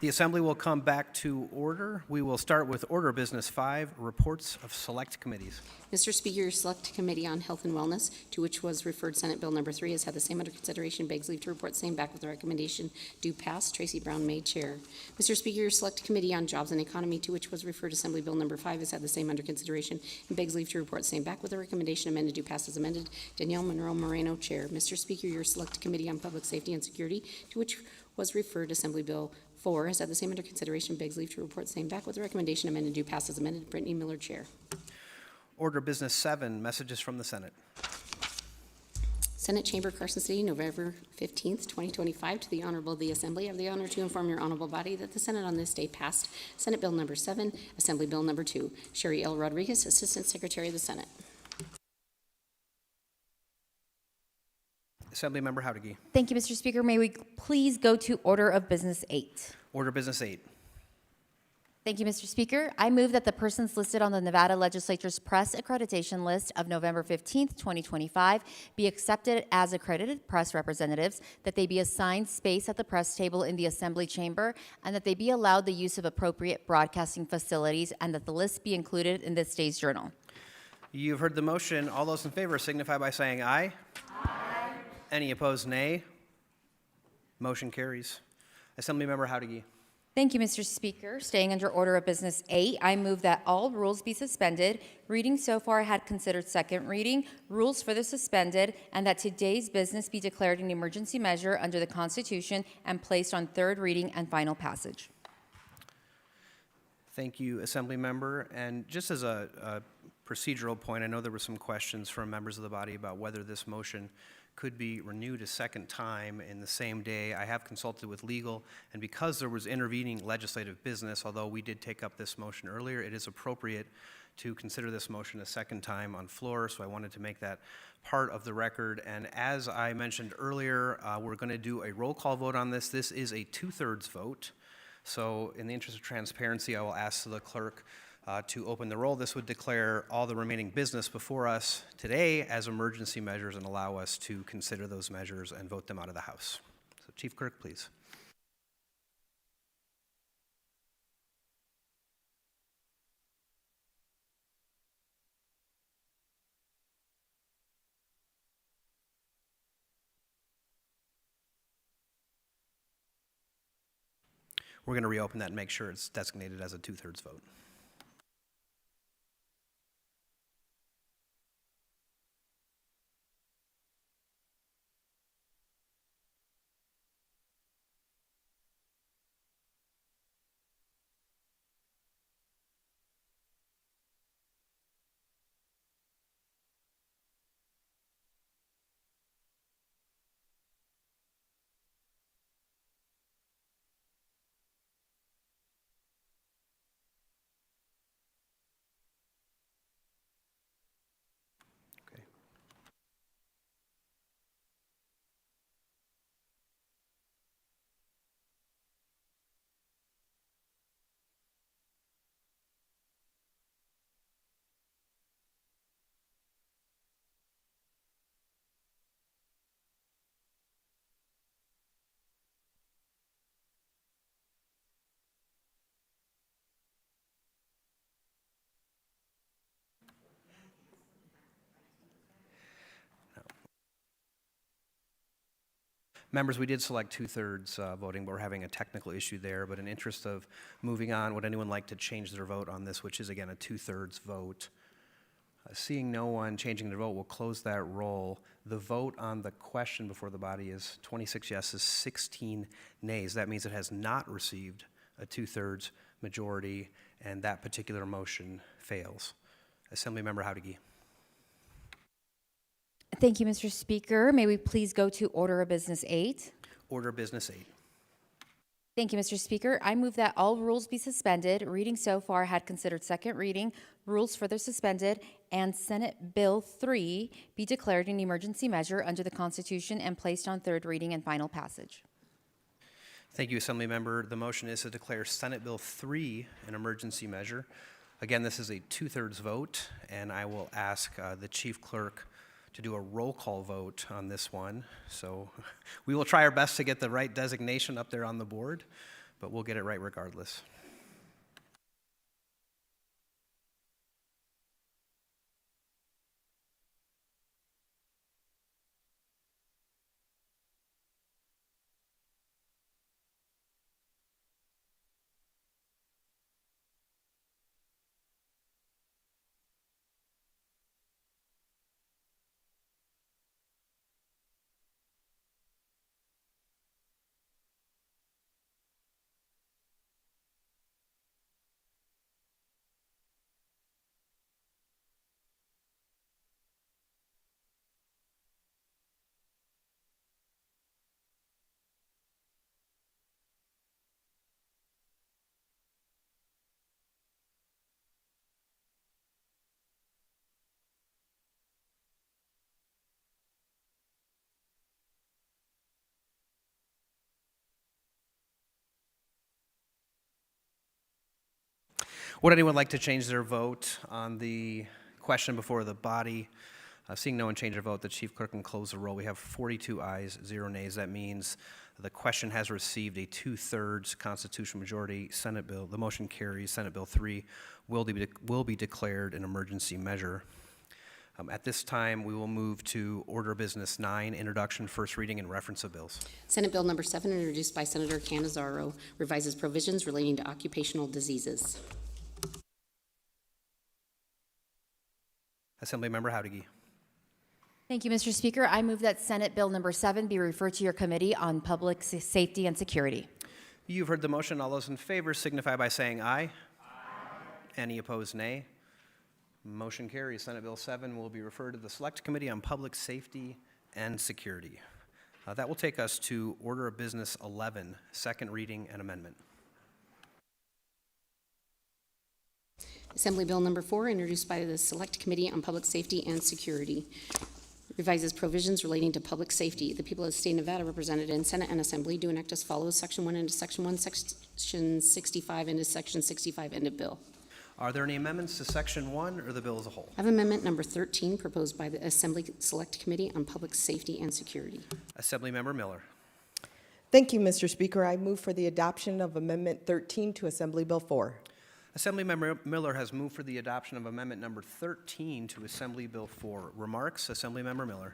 The Assembly will come back to order. We will start with Order Business 5, Reports of Select Committees. Mr. Speaker, your Select Committee on Health and Wellness, to which was referred Senate Bill Number 3, has had the same under consideration, begs leave to report same back with the recommendation do pass. Tracy Brown, May Chair. Mr. Speaker, your Select Committee on Jobs and Economy, to which was referred Assembly Bill Number 5, has had the same under consideration and begs leave to report same back with the recommendation amended do pass as amended. Danielle Monroe Moreno, Chair. Mr. Speaker, your Select Committee on Public Safety and Security, to which was referred Assembly Bill 4, has had the same under consideration, begs leave to report same back with the recommendation amended do pass as amended. Brittany Miller, Chair. Order Business 7, Messages from the Senate. Senate Chamber, Carson City, November 15th, 2025. To the Honorable the Assembly, I have the honor to inform your honorable body that the Senate on this day passed Senate Bill Number 7, Assembly Bill Number 2. Sherry L. Rodriguez, Assistant Secretary of the Senate. Assemblymember Howdegui. Thank you, Mr. Speaker. May we please go to Order of Business 8? Order Business 8. Thank you, Mr. Speaker. I move that the persons listed on the Nevada Legislature's press accreditation list of November 15th, 2025 be accepted as accredited press representatives, that they be assigned space at the press table in the Assembly chamber, and that they be allowed the use of appropriate broadcasting facilities, and that the list be included in this day's journal. You've heard the motion. All those in favor signify by saying aye. Aye. Any opposed, nay. Motion carries. Assemblymember Howdegui. Thank you, Mr. Speaker. Staying under Order of Business 8, I move that all rules be suspended. Reading so far had considered second reading, rules further suspended, and that today's business be declared an emergency measure under the Constitution and placed on third reading and final passage. Thank you, Assemblymember. And just as a procedural point, I know there were some questions from members of the body about whether this motion could be renewed a second time in the same day. I have consulted with legal, and because there was intervening legislative business, although we did take up this motion earlier, it is appropriate to consider this motion a second time on floor, so I wanted to make that part of the record. And as I mentioned earlier, we're going to do a roll call vote on this. This is a 2/3 vote, so in the interest of transparency, I will ask the clerk to open the roll. This would declare all the remaining business before us today as emergency measures and allow us to consider those measures and vote them out of the House. So Chief Clerk, please. We're going to reopen that and make sure it's designated as a 2/3 vote. Members, we did select 2/3 voting, but we're having a technical issue there. But in interest of moving on, would anyone like to change their vote on this, which is again a 2/3 vote? Seeing no one changing their vote, we'll close that roll. The vote on the question before the body is 26 yeses, 16 nays. That means it has not received a 2/3 majority, and that particular motion fails. Assemblymember Howdegui. Thank you, Mr. Speaker. May we please go to Order of Business 8? Order Business 8. Thank you, Mr. Speaker. I move that all rules be suspended. Reading so far had considered second reading, rules further suspended, and Senate Bill 3 be declared an emergency measure under the Constitution and placed on third reading and final passage. Thank you, Assemblymember. The motion is to declare Senate Bill 3 an emergency measure. Again, this is a 2/3 vote, and I will ask the Chief Clerk to do a roll call vote on this one. So we will try our best to get the right designation up there on the board, but we'll get it right regardless. Would anyone like to change their vote on the question before the body? Seeing no one change their vote, the chief clerk can close the roll. We have 42 ayes, 0 nays. That means the question has received a 2/3 constitutional majority. Senate bill, the motion carries. Senate Bill 3 will be declared an emergency measure. At this time, we will move to Order of Business 9, Introduction, First Reading, and Reference of Bills. Senate Bill number 7, introduced by Senator Canizaro, revises provisions relating to occupational diseases. Assemblymember Howdiggy. Thank you, Mr. Speaker. I move that Senate Bill number 7 be referred to your Committee on Public Safety and Security. You've heard the motion. All those in favor signify by saying aye. Any opposed, nay. Motion carries. Senate Bill 7 will be referred to the Select Committee on Public Safety and Security. That will take us to Order of Business 11, Second Reading and Amendment. Assembly Bill number 4, introduced by the Select Committee on Public Safety and Security, revises provisions relating to public safety. The people of the state of Nevada, represented in Senate and Assembly, do enact as follows: Section 1 into Section 1, Section 65 into Section 65 into bill. Are there any amendments to Section 1 or the bill as a whole? I have amendment number 13, proposed by the Assembly Select Committee on Public Safety and Security. Assemblymember Miller. Thank you, Mr. Speaker. I move for the adoption of Amendment 13 to Assembly Bill 4. Assemblymember Miller has moved for the adoption of Amendment number 13 to Assembly Bill 4. Remarks? Assemblymember Miller.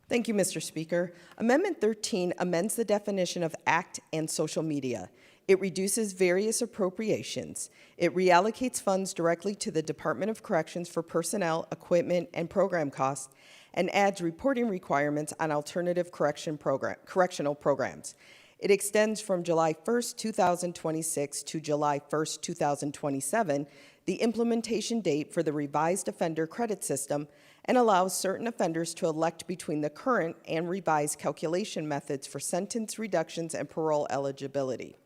Thank you, Mr. Speaker. Amendment 13 amends the definition of act and social media. It reduces various appropriations. It reallocates funds directly to the Department of Corrections for personnel, equipment, and program costs, and adds reporting requirements on alternative correctional programs. It extends from July 1st, 2026 to July 1st, 2027, the implementation date for the revised offender credit system, and allows certain offenders to elect between the current and revised calculation methods for sentence reductions and parole eligibility.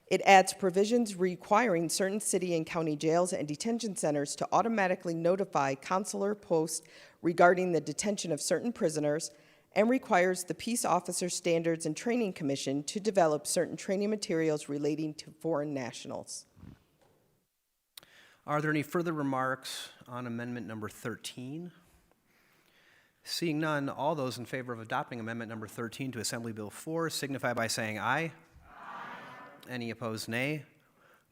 It adds provisions requiring certain city and county jails and detention centers to automatically notify consular posts regarding the detention of certain prisoners, and requires the Peace Officer Standards and Training Commission to develop certain training materials relating to foreign nationals. Are there any further remarks on Amendment number 13? Seeing none, all those in favor of adopting Amendment number 13 to Assembly Bill 4 signify by saying aye. Any opposed, nay.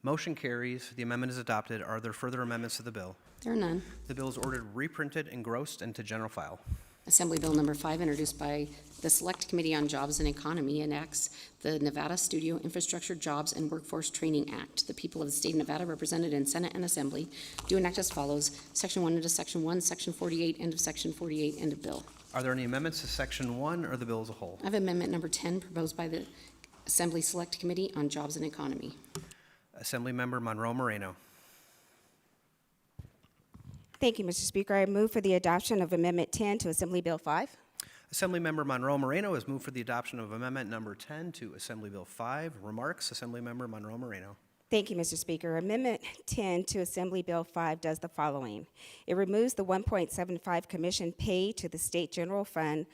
Motion carries. The amendment is adopted. Are there further amendments to the bill? There are none. The bill is ordered reprinted, engrossed, and to general file. Assembly Bill number 5, introduced by the Select Committee on Jobs and Economy, enacts the Nevada Studio Infrastructure Jobs and Workforce Training Act. The people of the state of Nevada, represented in Senate and Assembly, do enact as follows: Section 1 into Section 1, Section 48 into Section 48 into bill. Are there any amendments to Section 1 or the bill as a whole? I have amendment number 10, proposed by the Assembly Select Committee on Jobs and Economy. Assemblymember Monroe Moreno. Thank you, Mr. Speaker. I move for the adoption of Amendment 10 to Assembly Bill 5. Assemblymember Monroe Moreno has moved for the adoption of Amendment number 10 to Assembly Bill 5. Remarks? Assemblymember Monroe Moreno. Thank you, Mr. Speaker. Amendment 10 to Assembly Bill 5 does the following. It removes the 1.75 commission pay to the State General Fund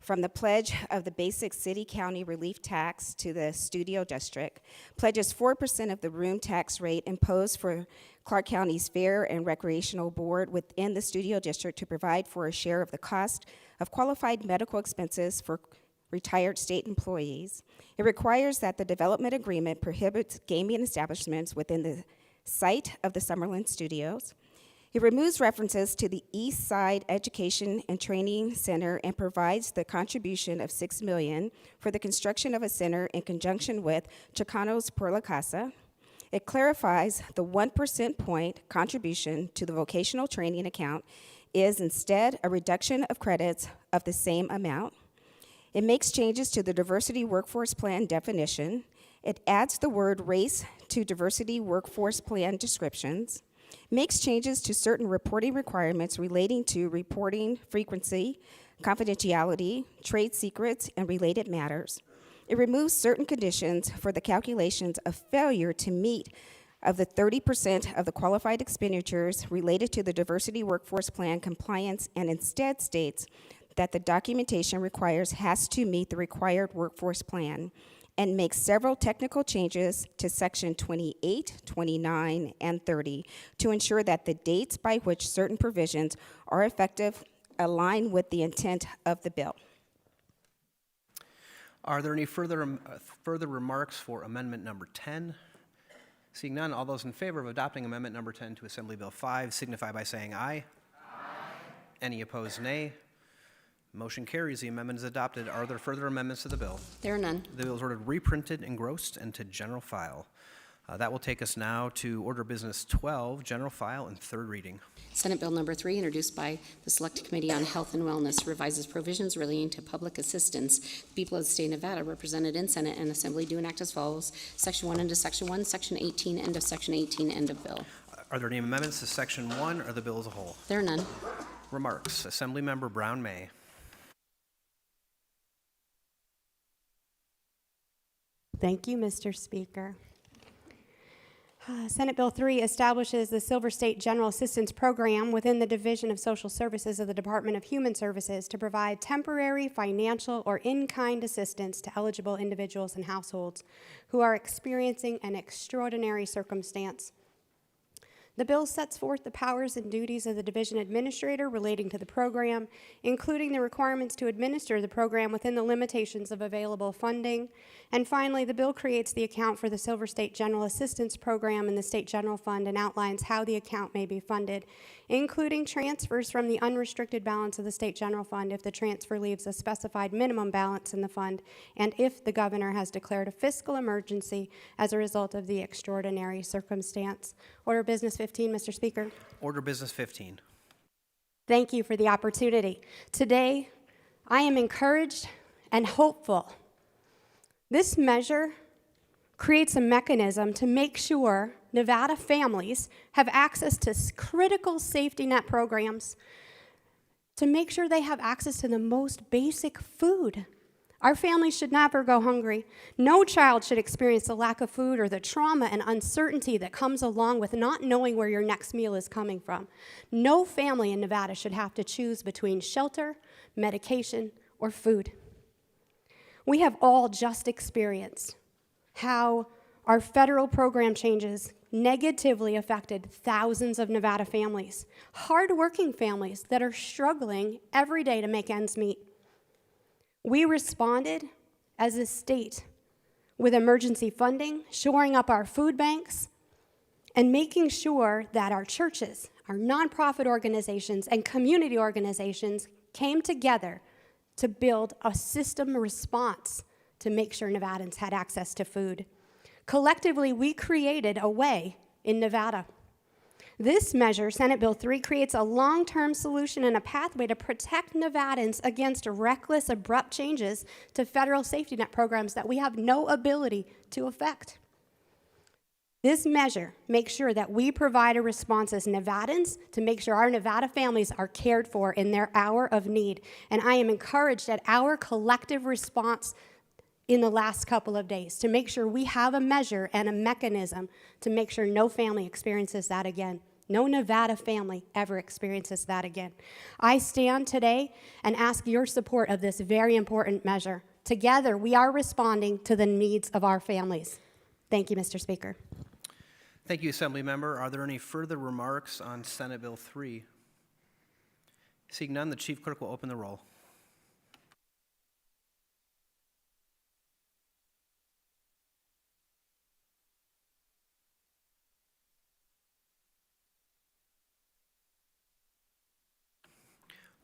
from the pledge of the basic city-county relief tax to the studio district, pledges 4% of the room tax rate imposed for Clark County's Fair and Recreational Board within the studio district to provide for a share of the cost of qualified medical expenses for retired state employees. It requires that the development agreement prohibits gaming establishments within the site of the Summerlin Studios. It removes references to the East Side Education and Training Center and provides the contribution of $6 million for the construction of a center in conjunction with Chicanos por la Casa. It clarifies the 1% point contribution to the vocational training account is instead a reduction of credits of the same amount. It makes changes to the diversity workforce plan definition. It adds the word race to diversity workforce plan descriptions, makes changes to certain reporting requirements relating to reporting frequency, confidentiality, trade secrets, and related matters. It removes certain conditions for the calculations of failure to meet of the 30% of the qualified expenditures related to the diversity workforce plan compliance, and instead states that the documentation requires has to meet the required workforce plan, and makes several technical changes to section 28, 29, and 30 to ensure that the dates by which certain provisions are effective align with the intent of the bill. Are there any further remarks for amendment number 10? Seeing none, all those in favor of adopting amendment number 10 to Assembly Bill 5 signify by saying aye. Any opposed, nay. Motion carries. The amendment is adopted. Are there further amendments to the bill? There are none. The bill is ordered reprinted, engrossed, and to general file. That will take us now to Order Business 12, general file, and third reading. Senate Bill Number 3, introduced by the Select Committee on Health and Wellness, revises provisions relating to public assistance. The people of the state of Nevada, represented in Senate and Assembly, do enact as follows. Section 1 end of Section 1, Section 18 end of Section 18 end of bill. Are there any amendments to Section 1 or the bill as a whole? There are none. Remarks. Assemblymember Brown-May. Thank you, Mr. Speaker. Senate Bill 3 establishes the Silver State General Assistance Program within the Division of Social Services of the Department of Human Services to provide temporary financial or in-kind assistance to eligible individuals and households who are experiencing an extraordinary circumstance. The bill sets forth the powers and duties of the division administrator relating to the program, including the requirements to administer the program within the limitations of available funding. And finally, the bill creates the account for the Silver State General Assistance Program in the State General Fund and outlines how the account may be funded, including transfers from the unrestricted balance of the State General Fund if the transfer leaves a specified minimum balance in the fund, and if the governor has declared a fiscal emergency as a result of the extraordinary circumstance. Order Business 15, Mr. Speaker. Order Business 15. Thank you for the opportunity. Today, I am encouraged and hopeful. This measure creates a mechanism to make sure Nevada families have access to critical safety net programs, to make sure they have access to the most basic food. Our families should never go hungry. No child should experience the lack of food or the trauma and uncertainty that comes along with not knowing where your next meal is coming from. No family in Nevada should have to choose between shelter, medication, or food. We have all just experienced how our federal program changes negatively affected thousands of Nevada families, hardworking families that are struggling every day to make ends meet. We responded as a state with emergency funding, shoring up our food banks, and making sure that our churches, our nonprofit organizations, and community organizations came together to build a system response to make sure Nevadans had access to food. Collectively, we created a way in Nevada. This measure, Senate Bill 3, creates a long-term solution and a pathway to protect Nevadans against reckless, abrupt changes to federal safety net programs that we have no ability to affect. This measure makes sure that we provide a response as Nevadans to make sure our Nevada families are cared for in their hour of need. And I am encouraged at our collective response in the last couple of days to make sure we have a measure and a mechanism to make sure no family experiences that again. No Nevada family ever experiences that again. I stand today and ask your support of this very important measure. Together, we are responding to the needs of our families. Thank you, Mr. Speaker. Thank you, Assemblymember. Are there any further remarks on Senate Bill 3? Seeing none, the Chief Clerk will open the roll.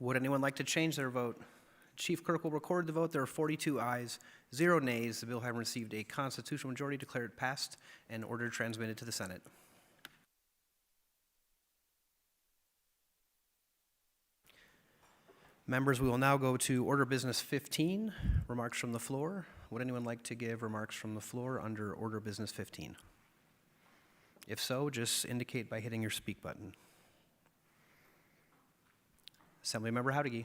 Would anyone like to change their vote? Chief Clerk will record the vote. There are 42 ayes, 0 nays. The bill having received a constitutional majority declared passed and ordered transmitted to the Senate. Members, we will now go to Order Business 15, remarks from the floor. Would anyone like to give remarks from the floor under Order Business 15? If so, just indicate by hitting your speak button. Assemblymember Howdigy.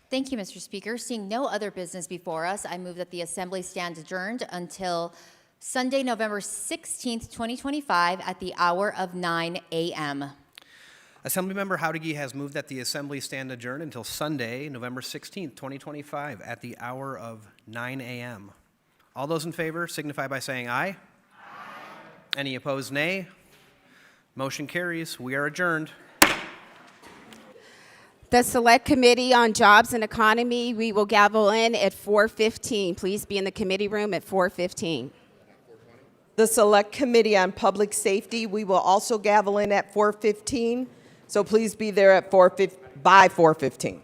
Thank you, Mr. Speaker. Seeing no other business before us, I move that the Assembly stand adjourned until Sunday, November 16th, 2025 at the hour of 9 a.m. Assemblymember Howdigy has moved that the Assembly stand adjourned until Sunday, November 16th, 2025 at the hour of 9 a.m. All those in favor signify by saying aye. Aye. Any opposed, nay. Motion carries. We are adjourned. The Select Committee on Jobs and Economy, we will gavel in at 4:15. Please be in the committee room at 4:15. The Select Committee on Public Safety, we will also gavel in at 4:15, so please be there at by 4:15.